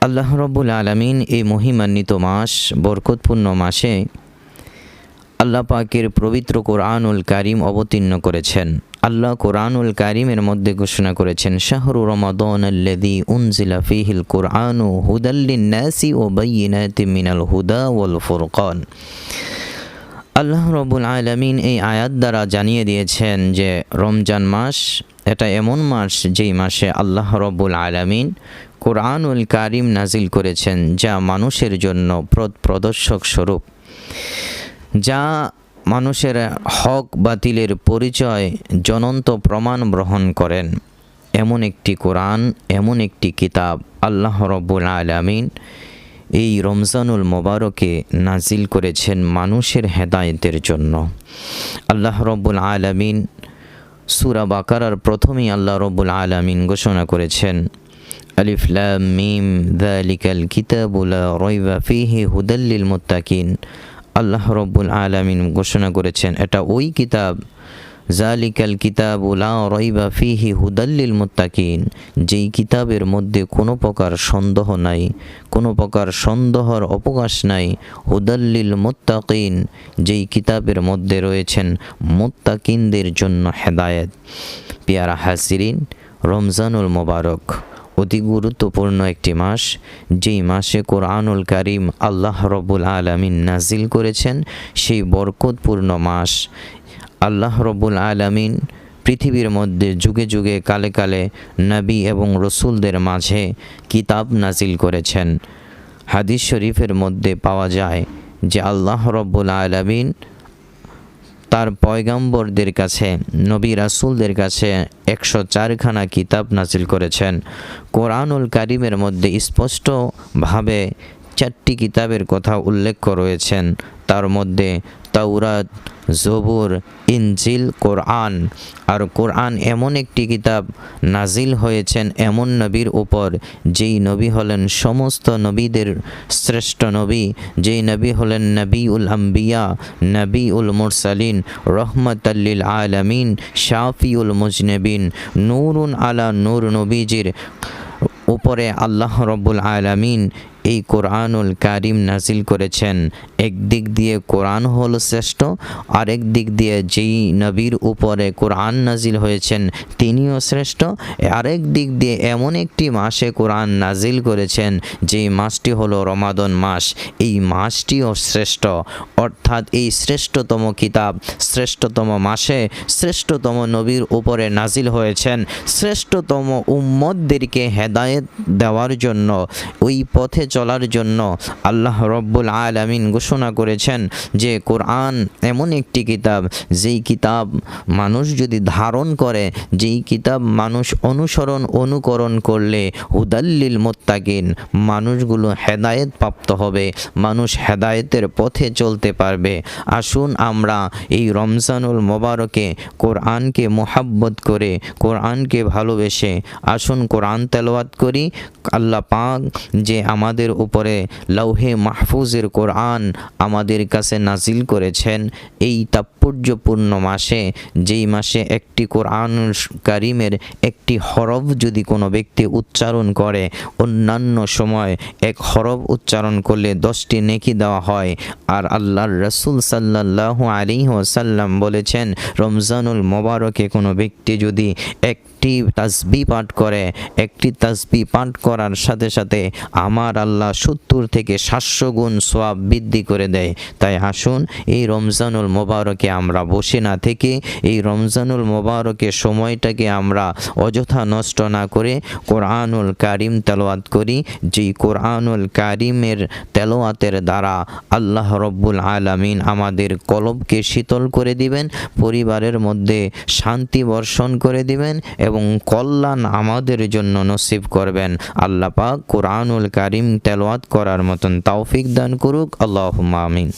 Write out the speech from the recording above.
আল্লাহ রব্বুল আলামিন এই মহিমান্বিত মাস, বরকতপূর্ণ মাসে আল্লাহ পাকের পবিত্র কোরআনুল কারীম অবতীর্ণ করেছেন। আল্লাহ কোরআনুল কারীমের মধ্যে ঘোষণা করেছেন, শাহরু রমাদানাল্লাযী উনজিলা ফীহিল কুরআনু হুদাল লিন-নাসি ওয়া বায়্যিনাতিম মিনাল হুদা ওয়াল ফুরকান। আল্লাহ রব্বুল আলামিন এই আয়াত দ্বারা জানিয়ে দিয়েছেন যে রমজান মাস এটা এমন মাস যেই মাসে আল্লাহ রব্বুল আলামিন কোরআনুল কারীম নাজিল করেছেন, যা মানুষের জন্য পথ প্রদর্শক স্বরূপ, যা মানুষের হক বাতিলের পরিচয় জ্বলন্ত প্রমাণ গ্রহণ করেন। এমন একটি কোরআন, এমন একটি কিতাব আল্লাহ রব্বুল আলামিন এই রমজানুল মোবারকে নাজিল করেছেন মানুষের হেদায়েতের জন্য। আল্লাহ রব্বুল আলামিন সূরা বাকারার প্রথমেই আল্লাহ রব্বুল আলামিন ঘোষণা করেছেন, আলিফ লাম মিম যালিকাল কিতাবু লা রাইবা ফীহি হুদাল লিল মুত্তাকিন। আল্লাহ রব্বুল আলামিন ঘোষণা করেছেন এটা ওই কিতাব, যালিকাল কিতাবু লা রাইবা ফীহি হুদাল লিল মুত্তাকিন, যেই কিতাবের মধ্যে কোনো প্রকার সন্দেহ নাই, কোনো প্রকার সন্দেহর অবকাশ নাই। হুদাল লিল মুত্তাকিন, যেই কিতাবের মধ্যে রয়েছেন মুত্তাকিনদের জন্য হেদায়েত। পেয়ারা হাজিরিন, রমজানুল মোবারক অতি গুরুত্বপূর্ণ একটি মাস, যেই মাসে কোরআনুল কারীম আল্লাহ রব্বুল আলামিন নাজিল করেছেন। সেই বরকতপূর্ণ মাস আল্লাহ রব্বুল আলামিন পৃথিবীর মধ্যে যুগে যুগে কালে কালে নবী এবং রসুলদের মাঝে কিতাব নাজিল করেছেন। হাদিস শরীফের মধ্যে পাওয়া যায় যে আল্লাহ রব্বুল আলামিন তার পয়গাম্বরদের কাছে, নবী রাসূলদের কাছে 104খানা কিতাব নাজিল করেছেন। কোরআনুল কারীমের মধ্যে স্পষ্টভাবে 4টি কিতাবের কথা উল্লেখ রয়েছেন। তার মধ্যে তাওরাত, জবুর, ইনজিল, কোরআন। আর কোরআন এমন একটি কিতাব নাজিল হয়েছেন এমন নবীর উপর, যেই নবী হলেন সমস্ত নবীদের শ্রেষ্ঠ নবী, যেই নবী হলেন নবীউল আম্বিয়া, নবীউল মুরসালিন, রহমাতাল লিল আলামিন, শাফিউল মুজনিবিন, নূরুন আলা নূর। নবীজির উপরে আল্লাহ রব্বুল আলামিন এই কোরআনুল কারীম নাজিল করেছেন। একদিক দিয়ে কোরআন হলো শ্রেষ্ঠ, আরেক দিক দিয়ে যেই নবীর উপরে কোরআন নাজিল হয়েছেন তিনিও শ্রেষ্ঠ। আরেক দিক দিয়ে এমন একটি মাসে কোরআন নাজিল করেছেন যেই মাসটি হলো রমাদান মাস, এই মাসটিও শ্রেষ্ঠ। অর্থাৎ এই শ্রেষ্ঠতম কিতাব শ্রেষ্ঠতম মাসে শ্রেষ্ঠতম নবীর উপরে নাজিল হয়েছেন, শ্রেষ্ঠতম উম্মতদেরকে হেদায়েত দেওয়ার জন্য, ওই পথে চলার জন্য আল্লাহ রব্বুল আলামিন ঘোষণা করেছেন যে কোরআন এমন একটি কিতাব, যেই কিতাব মানুষ যদি ধারণ করে, যেই কিতাব মানুষ অনুকরণ করলে হুদাল লিল মুত্তাকিন, মানুষগুলো হেদায়েত প্রাপ্ত হবে, মানুষ হেদায়েতের পথে চলতে পারবে। আসুন আমরা এই রমজানুল মোবারকে কোরআনকে মোহাব্বত করে, কোরআনকে ভালোবেসে আসুন কোরআন তেলাওয়াত করি। আল্লাহ পাক যে আমাদের উপরে লৌহে মাহফুজের কোরআন আমাদের কাছে নাজিল করেছেন, এই তাৎপর্যপূর্ণ মাসে, যেই মাসে একটি কোরআন কারীমের একটি হরফ যদি কোনো ব্যক্তি উচ্চারণ করে, অন্যান্য সময় এক হরফ উচ্চারণ করলে 10টি নেকি দেওয়া হয়। আর আল্লাহর রাসূল সাল্লাল্লাহু আলাইহি ওয়াসাল্লাম বলেছেন, রমজানুল মোবারকে কোনো ব্যক্তি যদি একটি তাসবিহ পাঠ করে, একটি তাসবিহ পাঠ করার সাথে সাথে আমার আল্লাহ 70 থেকে 700 গুণ সওয়াব বৃদ্ধি করে দেয়। তাই আসুন এই রমজানুল মোবারকে আমরা বসে না থেকে, এই রমজানুল মোবারকে সময়টাকে আমরা অযথা নষ্ট না করে কোরআনুল কারীম তেলাওয়াত করি। যেই কোরআনুল কারীমের তেলাওয়াতের দ্বারা আল্লাহ রব্বুল আলামিন আমাদের কলবকে শীতল করে দিবেন, পরিবারের মধ্যে শান্তি বর্ষণ করে দিবেন এবং কল্যাণ আমাদের জন্য নসিব করবেন। আল্লাহ পাক কোরআনুল কারীম তেলাওয়াত করার মতন তৌফিক দান করুক। আল্লাহুম্মা আমিন।